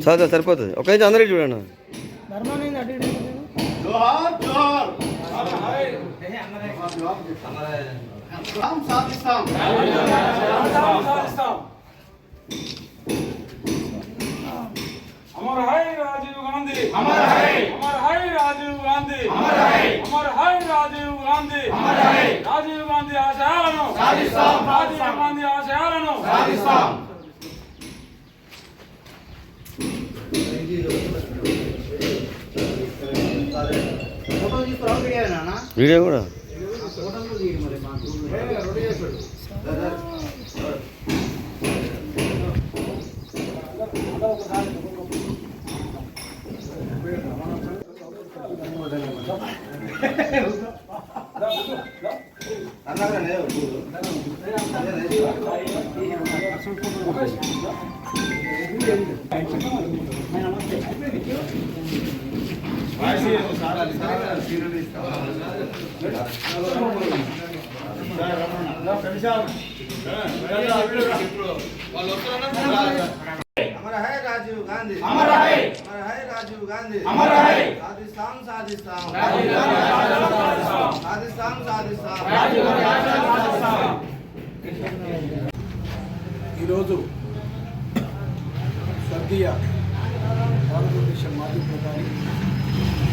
Sir సరిపోతుంది ఒక అయితే అందరికీ చూడండి. अमर है राजीव गांधी, अमर है राजीव गांधी, अमर है राजीव गांधी, राजीव गांधी आशयाలను సాధిస్తాం, రాజీవ్ గాంధీ ఆశయాలను సాధిస్తాం. వీడియో కూడా अमर है राजीव गांधी, अमर है राजीव गांधी, अमर है साधिस्ताम साधिस्ताम, साधिस्ताम साधिस्ताम. ఈరోజు స్వర్గీయ భారతదేశ మాజీ ప్రధాని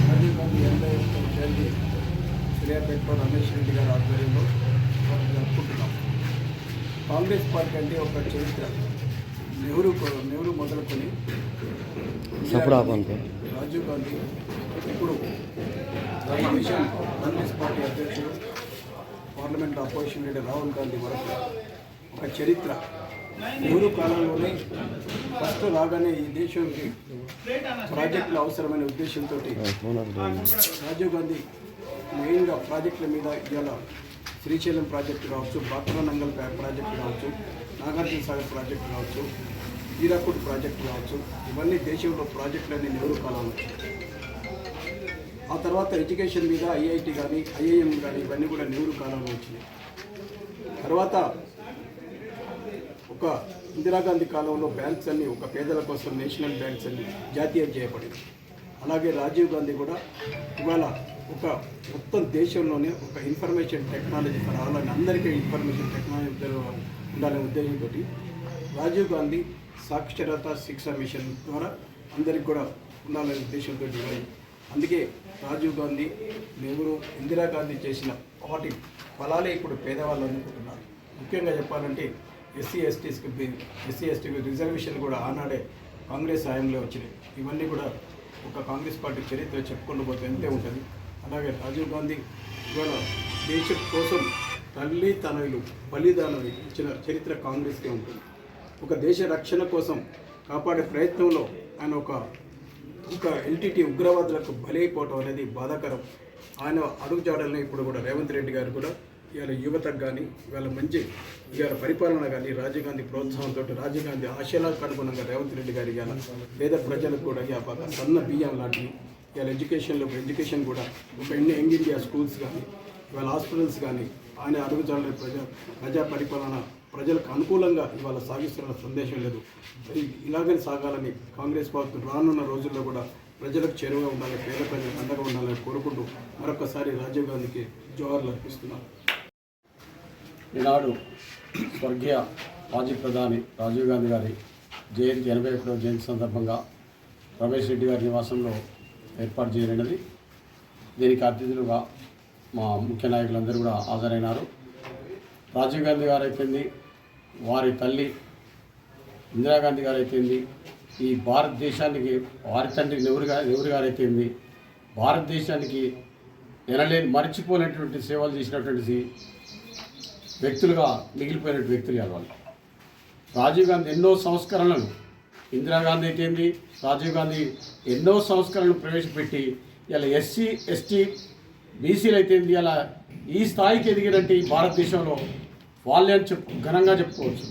రాజీవ్ గాంధీ 81వ జయంతి సూర్యాపేటలో రమేష్ రెడ్డి గారి ఆధ్వర్యంలో జరుపుకుంటున్నాం. కాంగ్రెస్ పార్టీ అంటే ఒక చరిత్ర. నెహ్రూ మొదలుకొని రాజీవ్ గాంధీ ఇప్పుడు కాంగ్రెస్ పార్టీ అధ్యక్షుడు, parliament opposition leader Rahul Gandhi వరకు ఒక చరిత్ర. నెహ్రూ కాలంలోనే ఫస్ట్ రాగానే ఈ దేశానికి ప్రాజెక్టులు అవసరమైన ఉద్దేశంతో రాజీవ్ గాంధీ మెయిన్గా ప్రాజెక్టుల మీద ఇవాళ శ్రీశైలం ప్రాజెక్టు కావచ్చు, బాక్రానంగల్ ప్రాజెక్టు కావచ్చు, నాగార్జున సాగర్ ప్రాజెక్టు కావచ్చు, హీరాకుడ్ ప్రాజెక్టు కావచ్చు, ఇవన్నీ దేశంలో ప్రాజెక్టులన్నీ నెహ్రూ కాలంలో. ఆ తర్వాత ఎడ్యుకేషన్ మీద ఐఐటి కానీ ఐఐఎం కానీ ఇవన్నీ కూడా నెహ్రూ కాలంలో వచ్చినాయి. తర్వాత ఒక ఇందిరాగాంధీ కాలంలో బ్యాంక్స్ అన్నీ ఒక పేదల కోసం నేషనల్ బ్యాంక్స్ అన్ని జాతీయం చేయబడింది. అలాగే రాజీవ్ గాంధీ కూడా ఇవాళ ఒక మొత్తం దేశంలోనే ఒక ఇన్ఫర్మేషన్ టెక్నాలజీ రావాలని, అందరికీ ఇన్ఫర్మేషన్ టెక్నాలజీ ఉండాలనే ఉద్దేశంతో రాజీవ్ గాంధీ సాక్షరత శిక్ష మిషన్ ద్వారా అందరికి కూడా ఉండాలనే ఉద్దేశంతో అందుకే రాజీవ్ గాంధీ, నెహ్రూ, ఇందిరాగాంధీ చేసిన వాటి ఫలాలే ఇప్పుడు పేదవాళ్ళు అనుకుంటున్నారు. ముఖ్యంగా చెప్పాలంటే ఎస్సీ ఎస్టీకి రిజర్వేషన్ కూడా ఆనాడే కాంగ్రెస్ హయాంలో వచ్చినాయి. ఇవన్నీ కూడా ఒక కాంగ్రెస్ పార్టీ చరిత్ర చెప్పుకుంటూ పోతే ఎంతే ఉంటుంది. అలాగే రాజీవ్ గాంధీ ఇవాళ దేశం కోసం తల్లి తనయులు బలిదానం ఇచ్చిన చరిత్ర కాంగ్రెస్కే ఉంటుంది. ఒక దేశ రక్షణ కోసం కాపాడే ప్రయత్నంలో ఆయన ఒక ఎల్టీటీ ఉగ్రవాదులకు బలైపోవటం అనేది బాధాకరం. ఆయన అడుగుజాడల్ని ఇప్పుడు కూడా రేవంత్ రెడ్డి గారు కూడా ఇవాళ యువతకు కానీ ఇవాళ మంచి ఇవాళ పరిపాలన కానీ రాజీవ్ గాంధీ ప్రోత్సాహంతో రాజీవ్ గాంధీ ఆశయాలకు అనుగుణంగా రేవంత్ రెడ్డి గారు ఇవాళ పేద ప్రజలకు కూడా బాగా సన్న బియ్యం లాంటివి ఇవాళ ఎడ్యుకేషన్ కూడా ఒక యంగ్ ఇండియా స్కూల్స్ కానీ ఇవాళ హాస్పిటల్స్ కానీ ఆయన అడుగుజాడల ప్రజా పరిపాలన ప్రజలకు అనుకూలంగా ఇవాళ సాగిస్తున్న సందేశం లేదు. ఇలాగే సాగాలని కాంగ్రెస్ పార్టీ రానున్న రోజుల్లో కూడా ప్రజలకు చేరువగా ఉండాలి, పేద ప్రజలకు అండగా ఉండాలని కోరుకుంటూ మరొకసారి రాజీవ్ గాంధీకి జోహార్లు అర్పిస్తున్నాను. ఈనాడు స్వర్గీయ మాజీ ప్రధాని రాజీవ్ గాంధీ గారి జయంతి 81వ జయంతి సందర్భంగా రమేష్ రెడ్డి గారి నివాసంలో ఏర్పాటు చేయనున్నది. దీనికి అతిథులుగా మా ముఖ్య నాయకులందరూ కూడా హాజరైనారు. రాజీవ్ గాంధీ గారు అయితేంది, వారి తల్లి ఇందిరాగాంధీ గారు అయితేంది, ఈ భారతదేశానికి వారి తండ్రి నెహ్రూ గారు అయితేంది, భారతదేశానికి ఎనలేని మర్చిపోలేనటువంటి సేవలు చేసినటువంటి వ్యక్తులుగా మిగిలిపోయినటువంటి వ్యక్తులు వాళ్ళు. రాజీవ్ గాంధీ ఎన్నో సంస్కరణలను, ఇందిరాగాంధీ అయితేంది, రాజీవ్ గాంధీ ఎన్నో సంస్కరణలు ప్రవేశపెట్టి ఇలా ఎస్సీ ఎస్టీ బీసీలు అయితేంది అలా ఈ స్థాయికి ఎదిగినట్టు ఈ భారతదేశంలో వాళ్ళే అని ఘనంగా చెప్పుకోవచ్చు.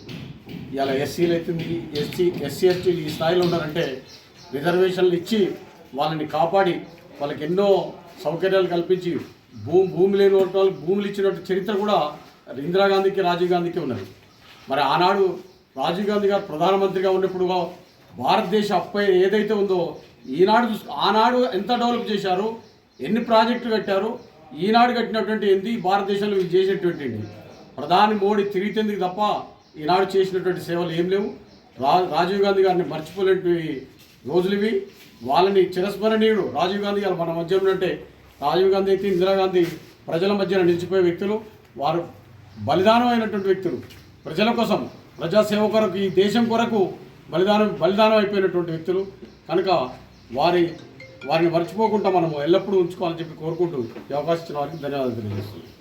ఇలా ఎస్సీలు అవుతుంది ఎస్సీ ఎస్టీలు ఈ స్థాయిలో ఉన్నారంటే రిజర్వేషన్లు ఇచ్చి వాళ్ళని కాపాడి వాళ్ళకి ఎన్నో సౌకర్యాలు కల్పించి భూమి లేని వాళ్ళకి భూములు ఇచ్చినట్టు చరిత్ర కూడా ఇందిరాగాంధీకి రాజీవ్ గాంధీకి ఉన్నది. మరి ఆనాడు రాజీవ్ గాంధీ గారు ప్రధానమంత్రిగా ఉన్నప్పుడు భారతదేశ అప్పు ఏదైతే ఉందో ఆనాడు ఎంత డెవలప్ చేశారు, ఎన్ని ప్రాజెక్టులు కట్టారు, ఈనాడు కట్టినటువంటి ఏంది భారతదేశంలో ఇది చేసినటువంటి ప్రధాని మోడీ తిరిగితేందుకు తప్ప ఈనాడు చేసినటువంటి సేవలు ఏం లేవు. రాజీవ్ గాంధీ గారిని మర్చిపోలేని రోజులు ఇవి. వాళ్ళని చిరస్మరణీయుడు రాజీవ్ గాంధీ గారు మన మధ్య ఉన్నట్టే. రాజీవ్ గాంధీ అయితే ఇందిరాగాంధీ ప్రజల మధ్యన నిలిచిపోయే వ్యక్తులు, వారు బలిదానం అయినటువంటి వ్యక్తులు, ప్రజల కోసం ప్రజాసేవ కొరకు ఈ దేశం కొరకు బలిదానం అయిపోయినటువంటి వ్యక్తులు కనుక వారిని మర్చిపోకుండా మనము ఎల్లప్పుడూ ఉంచుకోవాలని చెప్పి కోరుకుంటూ ఈ అవకాశం ఇచ్చిన వారికి ధన్యవాదాలు తెలియజేస్తున్నాను.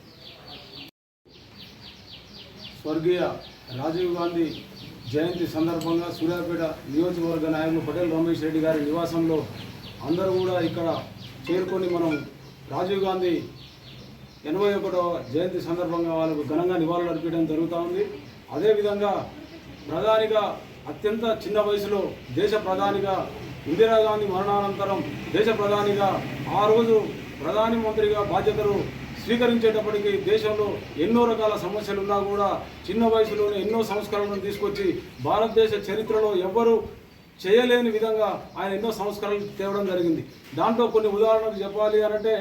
స్వర్గీయ రాజీవ్ గాంధీ జయంతి సందర్భంగా సూర్యాపేట నియోజకవర్గ నాయకులు పటేల్ రమేష్ రెడ్డి గారి నివాసంలో అందరూ కూడా ఇక్కడ చేరుకొని మనం రాజీవ్ గాంధీ 81వ జయంతి సందర్భంగా వాళ్ళకు ఘనంగా నివాళులు అర్పించడం జరుగుతూ ఉంది. అదేవిధంగా ప్రధానిగా అత్యంత చిన్న వయసులో దేశ ప్రధానిగా ఇందిరాగాంధీ మరణానంతరం దేశ ప్రధానిగా ఆ రోజు ప్రధాని మంత్రిగా బాధ్యతలు స్వీకరించేటప్పటికీ దేశంలో ఎన్నో రకాల సమస్యలు ఉన్నా కూడా చిన్న వయసులోనే ఎన్నో సంస్కరణలను తీసుకొచ్చి భారతదేశ చరిత్రలో ఎవ్వరూ చేయలేని విధంగా ఆయన ఎన్నో సంస్కరణలు తేవడం జరిగింది. దాంట్లో కొన్ని ఉదాహరణలు చెప్పాలి అంటే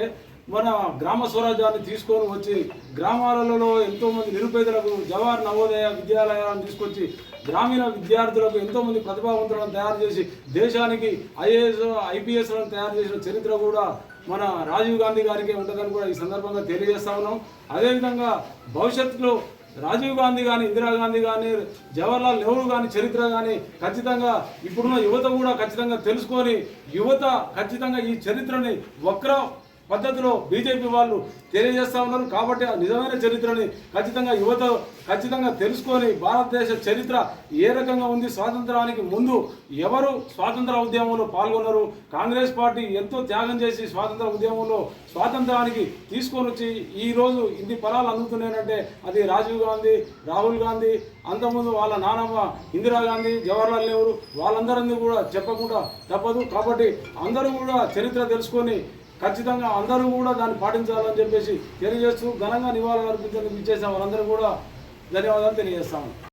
మన గ్రామ స్వరాజ్యాన్ని తీసుకొని వచ్చి గ్రామాలలో ఎంతోమంది నిరుపేదలకు జవహర్ నవోదయ విద్యాలయాలను తీసుకొచ్చి గ్రామీణ విద్యార్థులకు ఎంతోమంది ప్రతిభావంతులను తయారు చేసి దేశానికి ఐఏఎస్ ఐపీఎస్లను తయారు చేసిన చరిత్ర కూడా మన రాజీవ్ గాంధీ గారికి ఉంటుందని కూడా ఈ సందర్భంగా తెలియజేస్తా ఉన్నాం. అదేవిధంగా భవిష్యత్తులో రాజీవ్ గాంధీ కానీ ఇందిరాగాంధీ కానీ జవహర్లాల్ నెహ్రూ కానీ చరిత్ర కానీ ఖచ్చితంగా ఇప్పుడున్న యువత కూడా ఖచ్చితంగా తెలుసుకొని యువత ఖచ్చితంగా ఈ చరిత్రని వక్ర పద్ధతిలో బీజేపీ వాళ్ళు తెలియజేస్తూ ఉన్నారు. కాబట్టి ఆ నిజమైన చరిత్రని ఖచ్చితంగా యువత ఖచ్చితంగా తెలుసుకొని భారతదేశ చరిత్ర ఏ రకంగా ఉంది, స్వాతంత్రానికి ముందు ఎవరు స్వాతంత్ర ఉద్యమంలో పాల్గొన్నారు, కాంగ్రెస్ పార్టీ ఎంతో త్యాగం చేసి స్వాతంత్ర ఉద్యమంలో స్వాతంత్రానికి తీసుకొని వచ్చి ఈరోజు ఇన్ని ఫలాలు అందుతున్నాయంటే అది రాజీవ్ గాంధీ, రాహుల్ గాంధీ, అంతకుముందు వాళ్ళ నానమ్మ ఇందిరాగాంధీ, జవహర్లాల్ నెహ్రూ వాళ్ళందరినీ కూడా చెప్పకుండా తప్పదు. కాబట్టి అందరూ కూడా చరిత్ర తెలుసుకొని ఖచ్చితంగా అందరూ కూడా దాన్ని పాటించాలని చెప్పేసి తెలియజేస్తూ ఘనంగా నివాళులు అర్పించేందుకు ఇచ్చేసాం వాళ్ళందరూ కూడా ధన్యవాదాలు తెలియజేస్తాము.